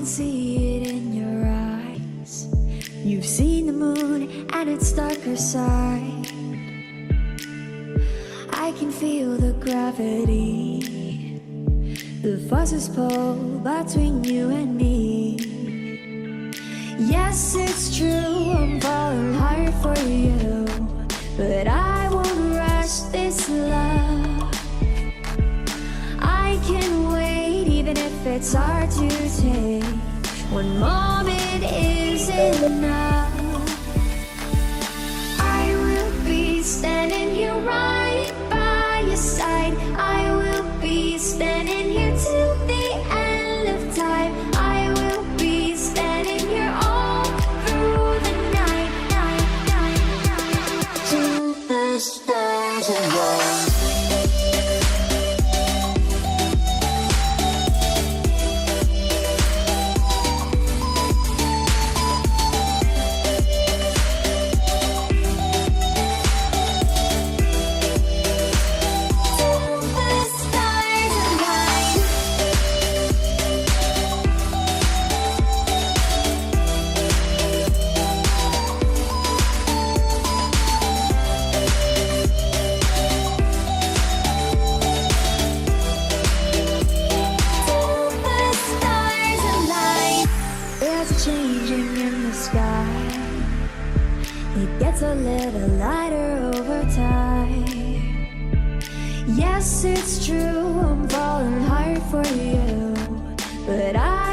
can see it in your eyes. You've seen the moon and its darker side. I can feel the gravity, the forces pull between you and me. Yes, it's true, I'm falling hard for you, but I won't rush this love. I can wait even if it's hard to take. One moment is enough. I will be standing here right by your side. I will be standing here till the end of time. I will be standing here all through the night, till the stars align. Changing in the sky, it gets a little lighter over time. Yes, it's true, I'm falling hard for you, but I